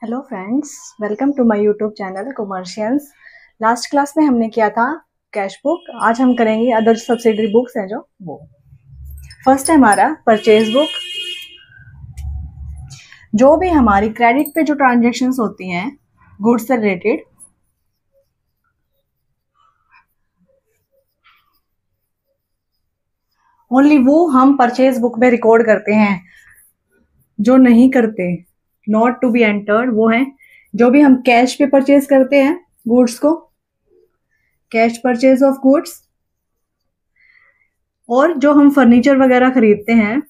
Hello friends, welcome to my YouTube channel commercials. Last class में हमने किया था कैश बुक। आज हम करेंगे अदर सब्सिडरी बुक्स हैं जो वो। फर्स्ट है हमारा परचेज बुक। जो भी हमारी क्रेडिट पे जो ट्रांजेक्शन्स होती हैं गुड्स से रिलेटेड, ओनली वो हम परचेज बुक में रिकॉर्ड करते हैं। जो नहीं करते, नॉट टू बी एंटर्ड, वो है जो भी हम कैश पे परचेज करते हैं गुड्स को, कैश परचेज ऑफ गुड्स, और जो हम फर्नीचर वगैरह खरीदते हैं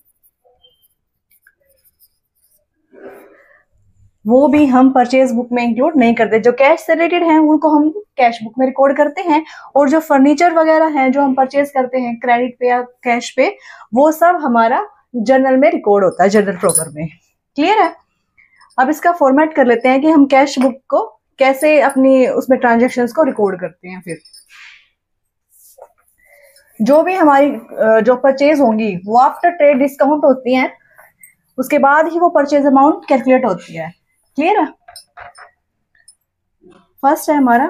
वो भी हम परचेज बुक में इंक्लूड नहीं करते। जो कैश से रिलेटेड हैं उनको हम कैश बुक में रिकॉर्ड करते हैं, और जो फर्नीचर वगैरह है जो हम परचेज करते हैं क्रेडिट पे या कैश पे, वो सब हमारा जर्नल में रिकॉर्ड होता है, जर्नल प्रॉपर में। क्लियर है? अब इसका फॉर्मेट कर लेते हैं कि हम कैश बुक को कैसे अपनी उसमें ट्रांजेक्शन्स को रिकॉर्ड करते हैं। फिर जो भी हमारी जो परचेज होंगी वो आफ्टर ट्रेड डिस्काउंट होती हैं, उसके बाद ही वो परचेज अमाउंट कैलकुलेट होती है। क्लियर है? फर्स्ट है हमारा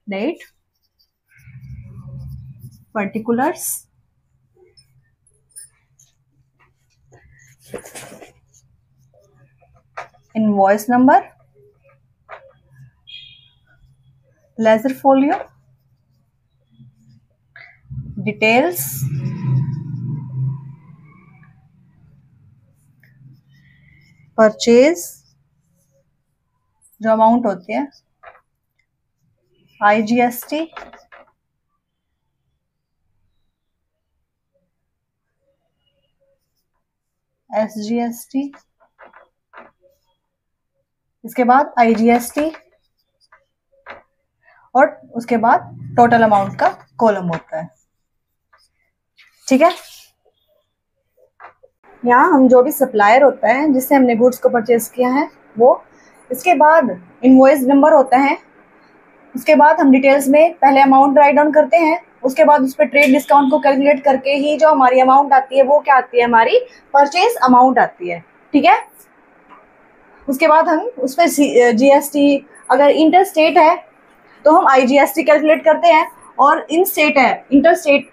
date, particulars, invoice number, ledger folio, details, purchase जो अमाउंट होती है, IGST, SGST, इसके बाद IGST, और उसके बाद टोटल अमाउंट का कॉलम होता है। ठीक है? यहाँ हम जो भी सप्लायर होता है जिससे हमने गुड्स को परचेज किया है वो, इसके बाद इनवॉइस नंबर होता है, उसके बाद हम डिटेल्स में पहले अमाउंट राइट डाउन करते हैं, उसके बाद उस पर ट्रेड डिस्काउंट को कैलकुलेट करके ही जो हमारी अमाउंट आती है वो क्या आती है, हमारी परचेज अमाउंट आती है। ठीक है? उसके बाद हम उस पर GST, अगर इंटर स्टेट है तो हम IGST कैलकुलेट करते हैं, और इन स्टेट है inter state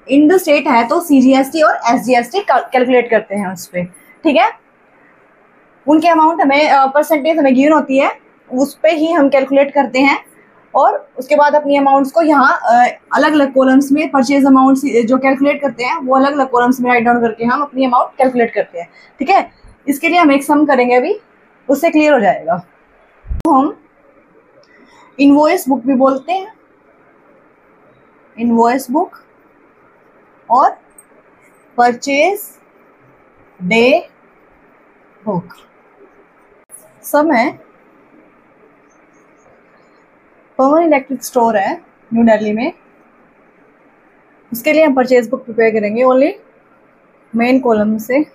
in the state है तो CGST और SGST कैलकुलेट करते हैं उस पर। ठीक है? उनके अमाउंट हमें परसेंटेज हमें गिवन होती है, उस पर ही हम कैलकुलेट करते हैं, और उसके बाद अपनी अमाउंट्स को यहाँ अलग अलग कॉलम्स में परचेज अमाउंट जो कैलकुलेट करते हैं वो अलग अलग कॉलम्स में राइट डाउन करके हम अपनी अमाउंट कैलकुलेट करते हैं। ठीक है? इसके लिए हम एक सम करेंगे अभी, उससे क्लियर हो जाएगा। तो हम इनवॉइस बुक भी बोलते हैं, इनवॉइस बुक, और परचेज डे बुक। सम है पवन इलेक्ट्रिक स्टोर है न्यू दिल्ली में, उसके लिए हम परचेज बुक प्रिपेयर करेंगे ओनली मेन कॉलम से,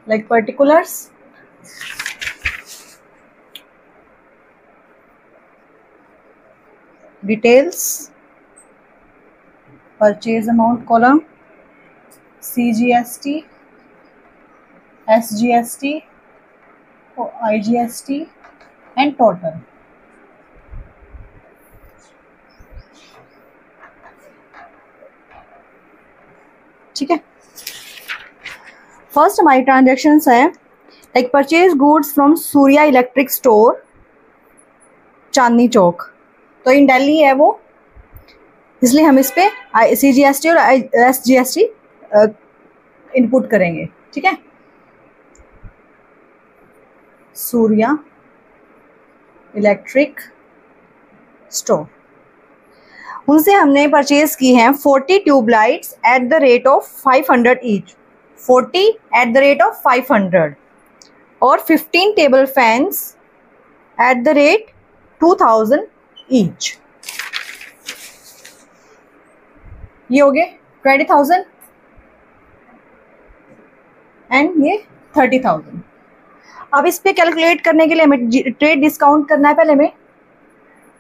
like particulars, details, purchase amount column, CGST, SGST, IGST and total. ठीक है? फर्स्ट हमारी ट्रांजेक्शन्स है like purchase goods from Surya electric store Chandni Chowk, तो इन दिल्ली है वो, इसलिए हम इस पे CGST और SGST इनपुट करेंगे। ठीक है? सूर्या इलेक्ट्रिक स्टोर, उनसे हमने परचेज की हैं 40 tubelights at the rate of 500 each, 40 at the rate of 500, और 15 table fans at the rate 2000 each. ये हो गए 20,000 एंड ये 30,000। अब इस पे कैलकुलेट करने के लिए हमें ट्रेड डिस्काउंट करना है। पहले हमें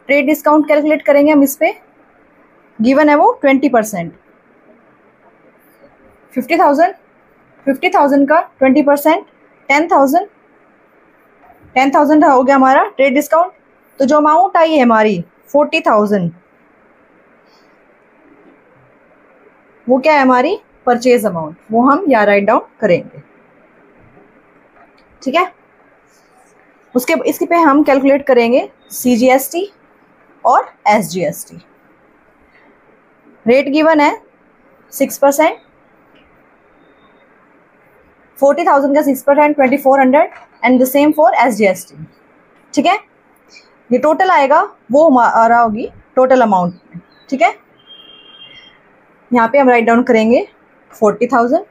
ट्रेड डिस्काउंट कैलकुलेट करेंगे हम। इस पे गिवन है वो 20%, 50,000 का 20% 10,000, 10,000 हो गया हमारा ट्रेड डिस्काउंट। तो जो अमाउंट आई है हमारी 40,000, वो क्या है हमारी परचेज अमाउंट, वो हम यहाँ राइट डाउन करेंगे। ठीक है, इसके पे हम कैलकुलेट करेंगे CGST और SGST। रेट गिवन है 6%, 40,000 का 6% 2400 and the same for SGST। ठीक है, ये टोटल आएगा वो हमारा होगी टोटल अमाउंट। ठीक है, यहाँ पे हम राइट डाउन करेंगे 40,000,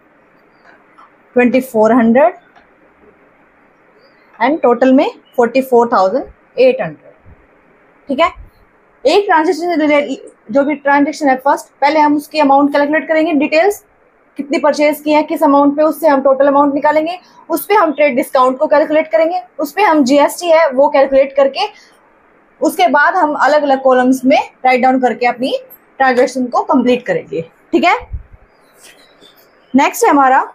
2400 एंड टोटल में 44,800। ठीक है, एक ट्रांजेक्शन से रिलेटेड जो भी ट्रांजेक्शन है, फर्स्ट पहले हम उसकी अमाउंट कैलकुलेट करेंगे, डिटेल्स कितनी परचेज की है किस अमाउंट पे, उससे हम टोटल अमाउंट निकालेंगे, उस पर हम ट्रेड डिस्काउंट को कैलकुलेट करेंगे, उस पर हम GST है वो कैलकुलेट करके उसके बाद हम अलग अलग कॉलम्स में राइट डाउन करके अपनी ट्रांजेक्शन को कंप्लीट करेंगे। ठीक है, नेक्स्ट है हमारा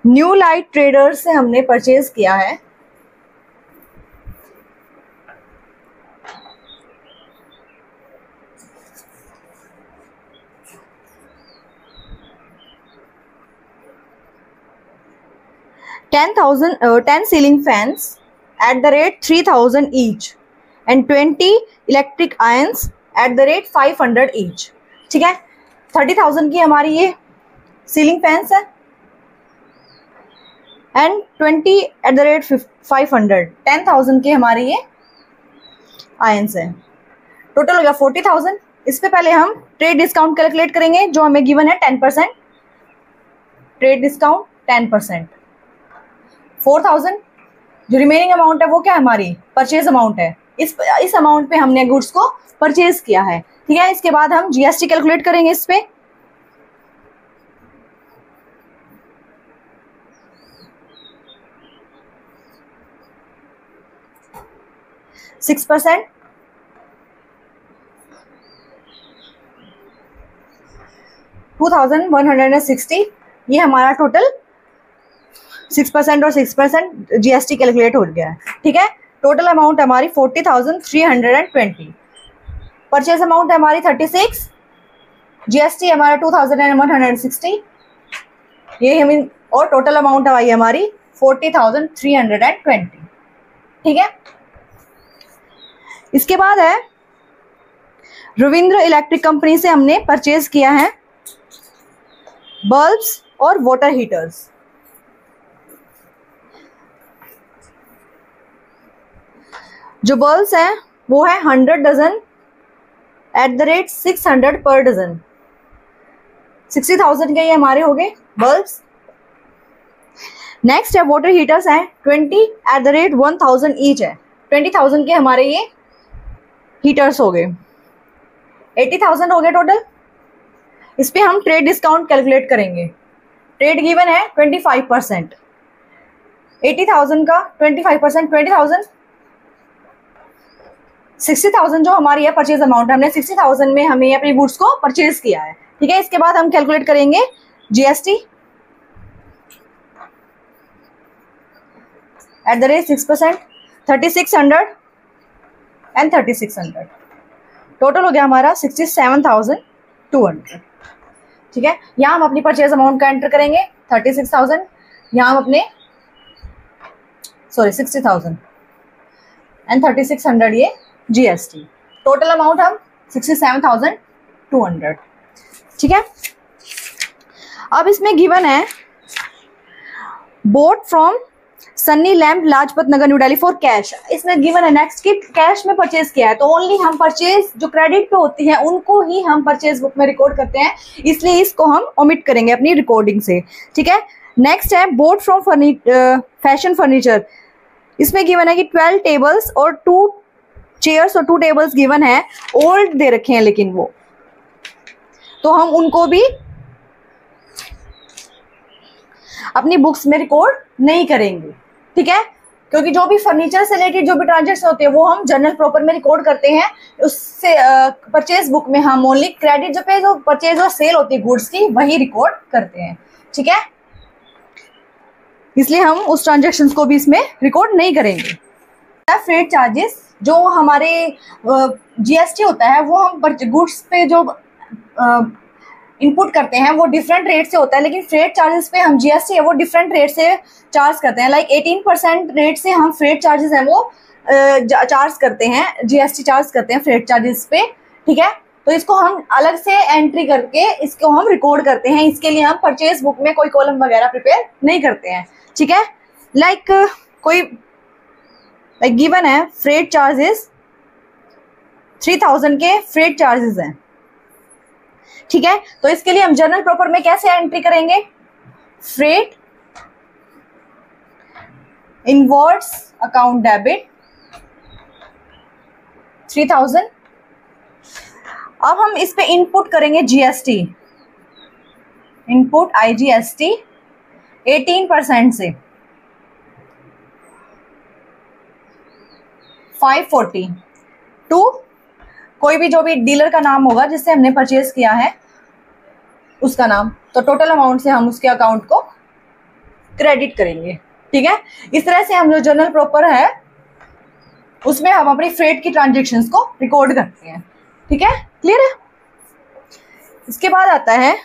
न्यू लाइट ट्रेडर्स से हमने परचेज किया है 10 ceiling fans at the rate 3,000 each and 20 electric irons at the rate 500 each। ठीक है, 30,000 की हमारी ये सीलिंग फैंस है एंड 20 एट द रेट 500, 10,000 की हमारी ये आयंस है। टोटल हो गया 40,000। इस पे पहले हम ट्रेड डिस्काउंट कैलकुलेट करेंगे जो हमें गिवन है 10%, ट्रेड डिस्काउंट 10%। 4,000 जो रिमेनिंग अमाउंट है वो क्या है हमारी परचेज अमाउंट है। इस अमाउंट पे हमने गुड्स को परचेज किया है। ठीक है, इसके बाद हम GST कैलकुलेट करेंगे इस पे। सिक्स परसेंट, 2,160, ये हमारा टोटल 6% और 6% GST कैलकुलेट हो गया है। ठीक है, टोटल अमाउंट हमारी 40,320, परचेज अमाउंट है हमारी 36, GST हमारा 2,160, ये हमें, और टोटल अमाउंट आई हमारी 40,320। ठीक है, इसके बाद है रविंद्र इलेक्ट्रिक कंपनी से हमने परचेज किया है बल्ब्स और वाटर हीटर्स। जो बल्ब्स हैं वो है 100 डजन एट द रेट 600 पर डजन। 60,000 के ये हमारे हो गए बल्ब्स। नेक्स्ट है वाटर हीटर्स हैं 20 एट द रेट 1,000 ईच है। 20,000 के हमारे ये हीटर्स हो गए। 80,000 हो गए टोटल। इस पे हम ट्रेड डिस्काउंट कैलकुलेट करेंगे। ट्रेड गिवन है 25%। 80,000 का 25%, 20,000, 60,000 जो हमारी है परचेज अमाउंट, हमने 60,000 में हमें अपनी गुड्स को परचेज किया है। ठीक है, इसके बाद हम कैलकुलेट करेंगे GST at the rate 6%, 3,600 and 3,600। Total हो गया हमारा 67,200। ठीक है, यहाँ हम अपनी परचेज अमाउंट का एंटर करेंगे 36,000, यहाँ हम अपने 60,000 एंड 3,600 ये GST। टोटल अमाउंट हम 67,200। ठीक है, अब इसमें गिवन है boat from Sunny lamp Lajpat Nagar new Delhi for cash. इसमें गिवन है नेक्स्ट की कैश में परचेज किया है, तो ओनली हम परचेज जो क्रेडिट पे होती है उनको ही हम परचेज बुक में रिकॉर्ड करते हैं, इसलिए इसको हम ओमिट करेंगे अपनी रिकॉर्डिंग से। ठीक है, नेक्स्ट है बोट फ्रॉम फैशन फर्नीचर। इसमें गिवन है कि 12 टेबल्स और 2 चेयर्स और 2 टेबल्स गिवन है, ओल्ड दे रखे हैं लेकिन वो, तो हम उनको भी अपनी बुक्स में रिकॉर्ड नहीं करेंगे। ठीक है, क्योंकि जो भी फर्नीचर से रिलेटेड जो भी ट्रांजेक्शन होते हैं वो हम जर्नल प्रॉपर में रिकॉर्ड करते हैं। उससे परचेज बुक में हम ओनली क्रेडिट जो परचेज और सेल होती है गुड्स की वही रिकॉर्ड करते हैं। ठीक है, इसलिए हम उस ट्रांजेक्शन को भी इसमें रिकॉर्ड नहीं करेंगे। फ्रेट चार्जेस जो हमारे जीएसटी होता है वो हम गुड्स पे जो इनपुट करते हैं वो डिफरेंट रेट से होता है, लेकिन फ्रेट चार्जेस पे हम जीएसटी है वो डिफरेंट रेट से चार्ज करते हैं। लाइक 18% रेट से हम फ्रेट चार्जेस है वो चार्ज करते हैं, जीएसटी चार्ज करते हैं फ्रेट चार्जेस पे। ठीक है, तो इसको हम अलग से एंट्री करके इसको हम रिकॉर्ड करते हैं। इसके लिए हम परचेज बुक में कोई कॉलम वगैरह प्रिपेयर नहीं करते हैं। ठीक है, लाइक गिवन है फ्रेट चार्जेस 3000 के फ्रेट चार्जेस हैं। ठीक है, तो इसके लिए हम जर्नल प्रॉपर में कैसे एंट्री करेंगे? Freight inwards account debit 3000। अब हम इस पे इनपुट करेंगे जीएसटी, इनपुट आईजीएसटी 18% से 540 टू कोई भी जो भी डीलर का नाम होगा जिससे हमने परचेज किया है उसका नाम, तो टोटल अमाउंट से हम उसके अकाउंट को क्रेडिट करेंगे। ठीक है, इस तरह से हम जो जर्नल प्रॉपर है उसमें हम अपनी फ्रेट की ट्रांजेक्शन्स को रिकॉर्ड करते हैं। ठीक है, क्लियर है? इसके बाद आता है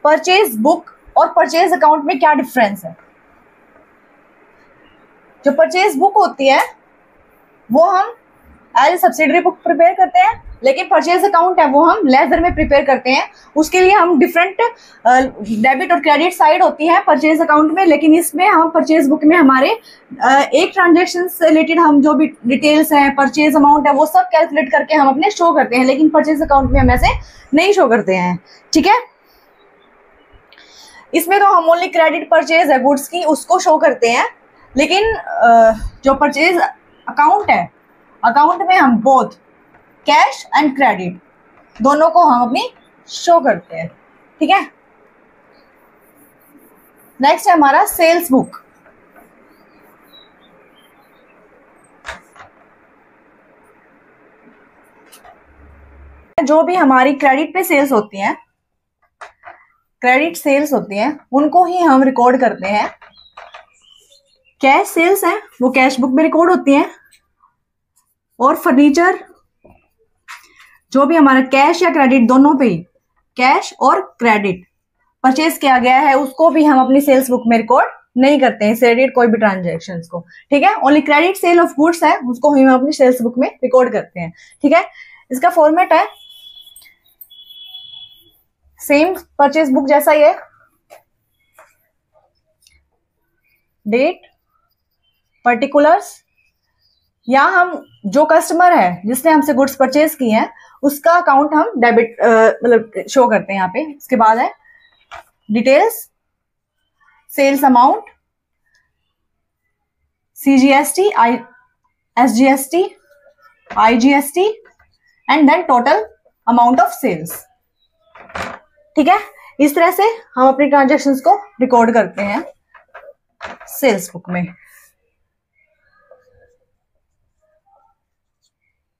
परचेज बुक और परचेज अकाउंट में क्या डिफरेंस है। जो परचेज बुक होती है वो हम एज सब्सिडरी बुक प्रिपेयर करते हैं, लेकिन परचेज अकाउंट है वो हम लेजर में प्रिपेयर करते हैं। उसके लिए हम डिफरेंट डेबिट और क्रेडिट साइड होती है परचेज अकाउंट में, लेकिन इसमें हम परचेज बुक में हमारे एक ट्रांजेक्शन से रिलेटेड हम जो भी डिटेल्स हैं, परचेज अमाउंट है वो सब कैलकुलेट करके हम अपने शो करते हैं, लेकिन परचेज अकाउंट में हम ऐसे नहीं शो करते हैं। ठीक है, इसमें तो हम ओनली क्रेडिट परचेज है गुड्स की उसको शो करते हैं, लेकिन जो परचेज अकाउंट है अकाउंट में हम बोथ कैश एंड क्रेडिट दोनों को हम अपनी शो करते हैं। ठीक है, नेक्स्ट है हमारा सेल्स बुक। जो भी हमारी क्रेडिट पे सेल्स होती हैं, क्रेडिट सेल्स होती हैं उनको ही हम रिकॉर्ड करते हैं। कैश सेल्स हैं वो कैश बुक में रिकॉर्ड होती हैं, और फर्नीचर जो भी हमारा कैश या क्रेडिट दोनों पे ही कैश और क्रेडिट परचेज किया गया है उसको भी हम अपनी सेल्स बुक में रिकॉर्ड नहीं करते हैं, क्रेडिट कोई भी ट्रांजेक्शन को। ठीक है, only credit sale of goods है उसको ही हम अपनी सेल्स बुक में रिकॉर्ड करते हैं। ठीक है, इसका फॉर्मेट है सेम परचेज बुक जैसा ही है, डेट, पर्टिकुलर्स, या हम जो कस्टमर है जिसने हमसे गुड्स परचेज की हैं उसका अकाउंट हम डेबिट मतलब शो करते हैं यहाँ पे। इसके बाद है details, sales amount, CGST, SGST, IGST and then total amount of sales. ठीक है, इस तरह से हम अपनी ट्रांजेक्शन्स को रिकॉर्ड करते हैं सेल्स बुक में।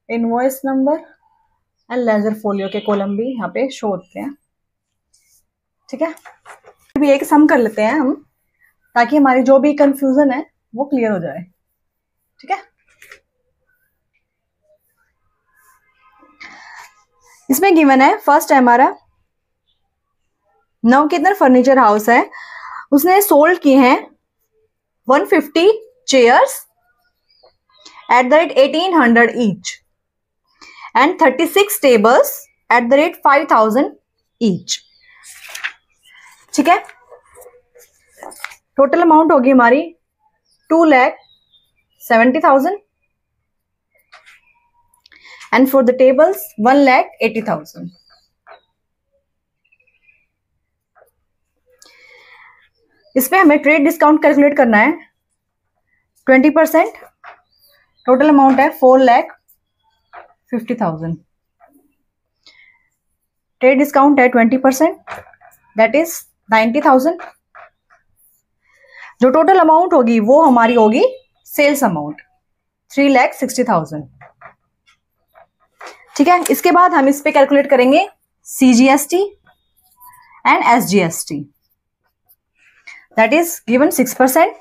Invoice number and ledger folio के कॉलम भी यहाँ पे शो होते हैं। ठीक है, भी एक सम कर लेते हैं हम ताकि हमारी जो भी कंफ्यूजन है वो क्लियर हो जाए। ठीक है, इसमें गिवन है फर्स्ट है हमारा नवकेतन फर्नीचर हाउस है, उसने सोल्ड की हैं 150 chairs at the rate 1800 each and 36 tables at the rate 5000 each। ठीक है, टोटल अमाउंट होगी हमारी 2,70,000 and for the tables 1,80,000। इसमें हमें ट्रेड डिस्काउंट कैलकुलेट करना है 20%, टोटल अमाउंट है 4,50,000। ट्रेड डिस्काउंट है 20%, दैट इज 90,000। जो टोटल अमाउंट होगी वो हमारी होगी सेल्स अमाउंट 3,60,000। ठीक है, इसके बाद हम इस पे कैलकुलेट करेंगे CGST and SGST. That is given 6%,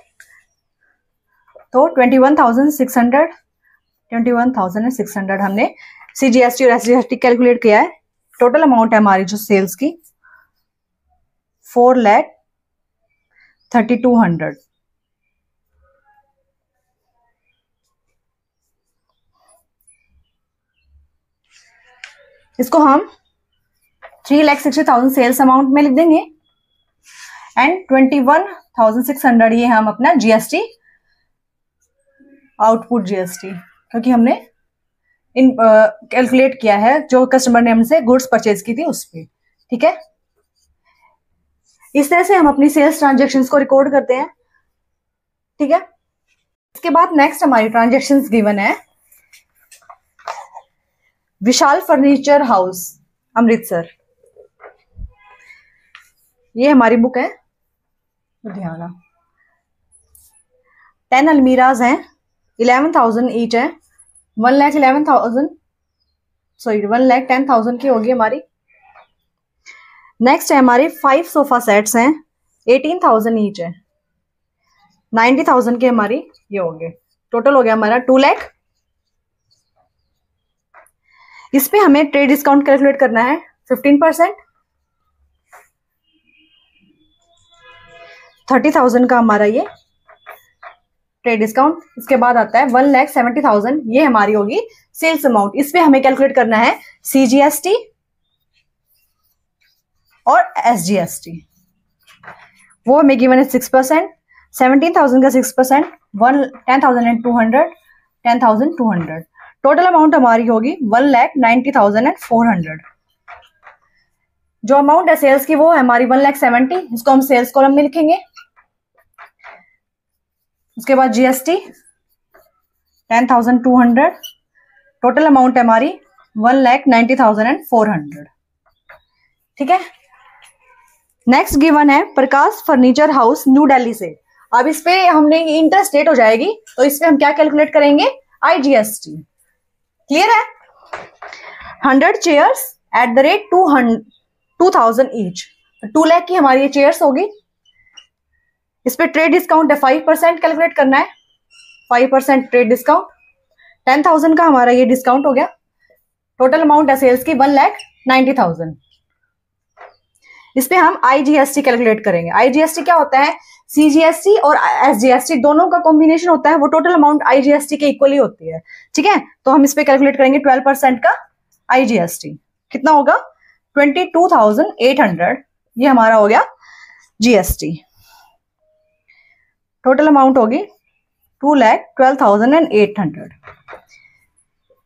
तो 21,600 हमने CGST और SGST कैलकुलेट किया है। टोटल अमाउंट है हमारी जो सेल्स की 4,32,100। इसको हम 3,60,000 सेल्स अमाउंट में लिख देंगे एंड 21,600 ये हम अपना GST, आउटपुट GST, क्योंकि हमने इन कैलकुलेट किया है जो कस्टमर ने हमसे गुड्स परचेज की थी उस पे। ठीक है, इस तरह से हम अपनी सेल्स ट्रांजेक्शन्स को रिकॉर्ड करते हैं। ठीक है, इसके बाद नेक्स्ट हमारी ट्रांजेक्शन्स गिवन है विशाल फर्नीचर हाउस अमृतसर। ये हमारी बुक है, ध्यान, 10 अलमीराज हैं, 11,000 ईच है, 1,10,000 की होगी हमारी। नेक्स्ट है हमारी 5 सोफा सेट्स हैं, 18,000 ईच है, 90,000 के हमारी ये हो गए। टोटल हो गया हमारा 2 लाख। इस पे हमें ट्रेड डिस्काउंट कैलकुलेट करना है 15%, 30,000 का हमारा ये ट्रेड डिस्काउंट। इसके बाद आता है 1,70,000, ये हमारी होगी सेल्स अमाउंट। इस पे हमें कैलकुलेट करना है CGST और SGST। वो हमें गिवन है 6%, 17,000 का 6%, 10,200, 10,200। टोटल अमाउंट हमारी होगी 1,90,400। जो अमाउंट है सेल्स की वो है हमारी 1,70,000, इसको हम सेल्स कॉलम में लिखेंगे। उसके बाद GST 10,200, टोटल अमाउंट है हमारी 1,90,400। ठीक है, नेक्स्ट गिवन है प्रकाश फर्नीचर हाउस न्यू दिल्ली से। अब इस पे हमने इंटर स्टेट हो जाएगी, तो इस पे हम क्या कैलकुलेट करेंगे, IGST। क्लियर है, 100 chairs at the rate 2,000 each, 2 lakh की हमारी ये चेयर्स होगी। इस पे ट्रेड डिस्काउंट है 5% कैलकुलेट करना है, 5% ट्रेड डिस्काउंट, 10,000 का हमारा ये डिस्काउंट हो गया। टोटल अमाउंट है सेल्स की 1,90,000। इस पे हम IGST कैलकुलेट करेंगे। IGST क्या होता है, CGST और SGST दोनों का कॉम्बिनेशन होता है, वो टोटल अमाउंट IGST के इक्वली होती है। ठीक है, तो हम इस पे कैलकुलेट करेंगे 12% का IGST। कितना होगा, 22,800, ये हमारा हो गया GST। टोटल अमाउंट होगी 2,12,800।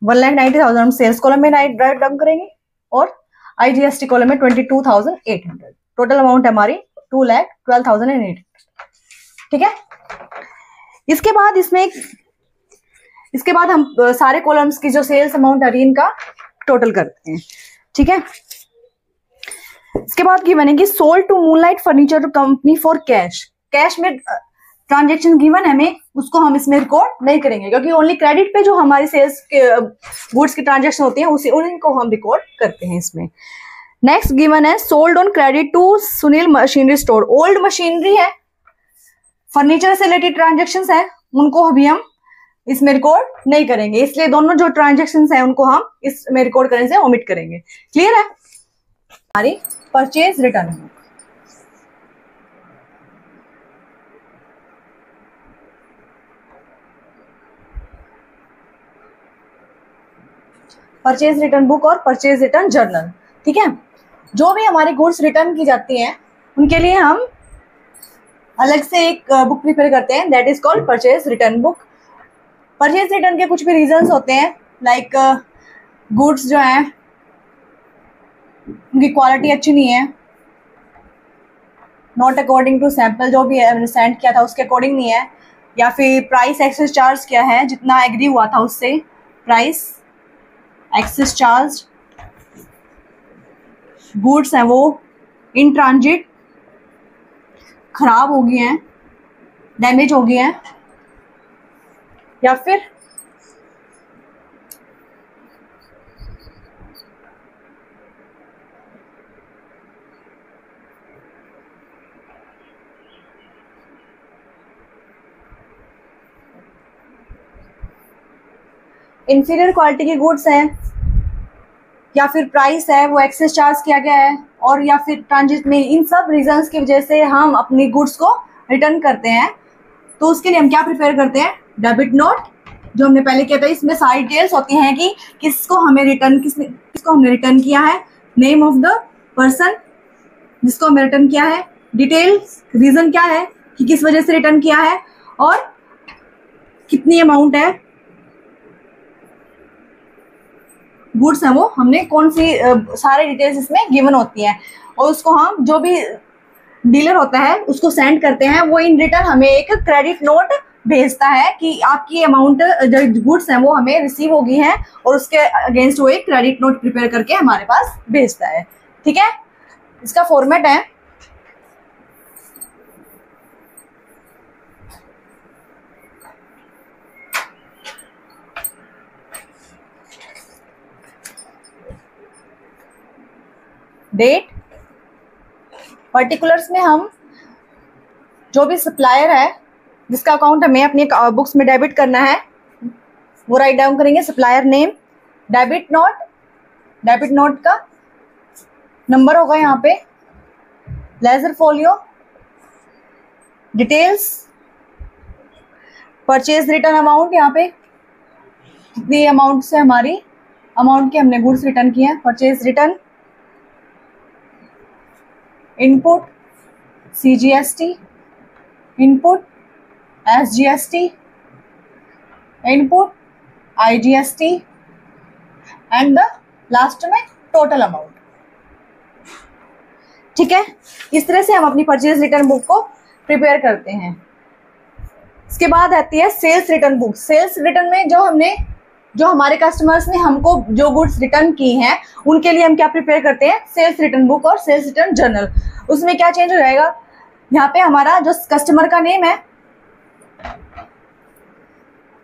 1,90,000 हम सेल्स कॉलम में राइट डाउन करेंगे और IGST कॉलम में 22,800। टोटल अमाउंट हमारी 2,12,800। ठीक है, इसके बाद हम सारे कॉलम्स की जो सेल्स अमाउंट है इनका टोटल करते हैं। ठीक है, इसके बाद गिवन है कि sold to Moonlight Furniture Company for cash. Cash में ट्रांजेक्शन गिवन है हमें, उसको हम इसमें रिकॉर्ड नहीं करेंगे, क्योंकि ओनली क्रेडिट पे जो हमारी सेल्स के गुड्स की ट्रांजेक्शन होती है उसी उनको हम रिकॉर्ड करते हैं इसमें। नेक्स्ट गिवन है sold on credit to Sunil machinery store. Old machinery है, फर्नीचर से रिलेटेड ट्रांजेक्शन है, उनको अभी हम इसमें रिकॉर्ड नहीं करेंगे, इसलिए दोनों जो ट्रांजेक्शन है उनको हम इसमें रिकॉर्ड करने से ओमिट करेंगे। क्लियर है, हमारी purchase return. Purchase return book और परचेज रिटर्न जर्नल। ठीक है, जो भी हमारी गुड्स रिटर्न की जाती हैं उनके लिए हम अलग से एक बुक प्रिपेयर करते हैं, that is called purchase return book. Purchase return के कुछ भी रीजंस होते हैं, लाइक गुड्स जो हैं उनकी क्वालिटी अच्छी नहीं है, नॉट अकॉर्डिंग टू सैंपल, जो भी हमने सेंड किया था उसके अकॉर्डिंग नहीं है, या फिर प्राइस एक्सेस चार्ज किया है जितना एग्री हुआ था उससे, प्राइस एक्सेस चार्ज, गुड्स हैं वो इन ट्रांजिट खराब हो गए हैं, डैमेज हो गए हैं, या फिर इंफीरियर क्वालिटी के गुड्स हैं या फिर प्राइस है वो एक्सेस चार्ज किया गया है और या फिर ट्रांजिट में, इन सब रीजंस की वजह से हम अपनी गुड्स को रिटर्न करते हैं, तो उसके लिए हम क्या प्रिपेयर करते हैं, डेबिट नोट, जो हमने पहले किया था। इसमें सारी डिटेल्स होती हैं कि किसको हमने रिटर्न किया है, नेम ऑफ द पर्सन जिसको हमने रिटर्न किया है, डिटेल्स, रीजन क्या है कि किस वजह से रिटर्न किया है, और कितनी अमाउंट है गुड्स है वो हमने कौन सी, सारे डिटेल्स इसमें गिवन होती हैं। और उसको हम, जो भी डीलर होता है उसको सेंड करते हैं, वो इन रिटर्न हमें एक क्रेडिट नोट भेजता है कि आपकी अमाउंट जो गुड्स हैं वो हमें रिसीव होगी हैं, और उसके अगेंस्ट वो एक क्रेडिट नोट प्रिपेयर करके हमारे पास भेजता है। ठीक है, इसका फॉर्मेट है डेट, पर्टिकुलर्स में हम जो भी सप्लायर है जिसका अकाउंट हमें अपनी बुक्स में डेबिट करना है वो राइट डाउन करेंगे, सप्लायर नेम, डेबिट नोट का नंबर होगा यहाँ पे, laser folio, details, purchase return amount, यहाँ पे कितनी अमाउंट से हमारी अमाउंट के हमने गुड्स रिटर्न किए हैं, purchase return, input CGST, input SGST, input IGST and the last में टोटल अमाउंट। ठीक है, इस तरह से हम अपनी परचेज रिटर्न बुक को प्रिपेयर करते हैं। इसके बाद आती है sales return book. Sales return में जो हमारे कस्टमर्स ने हमको जो गुड्स रिटर्न की हैं उनके लिए हम क्या प्रिपेयर करते हैं, सेल्स रिटर्न बुक और सेल्स रिटर्न जर्नल। उसमें क्या चेंज हो जाएगा, यहाँ पे हमारा जो कस्टमर का नेम है,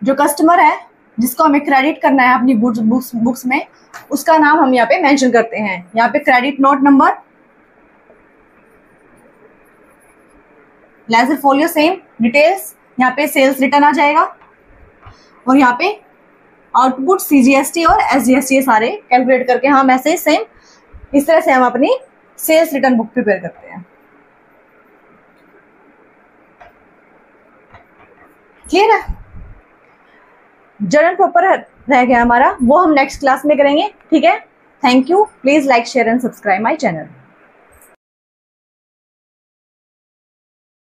जो कस्टमर है जिसको हमें क्रेडिट करना है अपनी बुक्स में, उसका नाम हम यहाँ पे मेंशन करते हैं। यहाँ पे credit note number, ledger folio same, details, यहाँ पे सेल्स रिटर्न आ जाएगा, और यहाँ पे आउटपुट CGST और SGST सारे कैलकुलेट करके हम ऐसे ही सेम इस तरह से हम अपनी सेल्स रिटर्न बुक प्रिपेयर करते हैं। क्लियर है? जर्नल प्रॉपर रह गया हमारा, वो हम नेक्स्ट क्लास में करेंगे। ठीक है, thank you, please like share and subscribe my channel.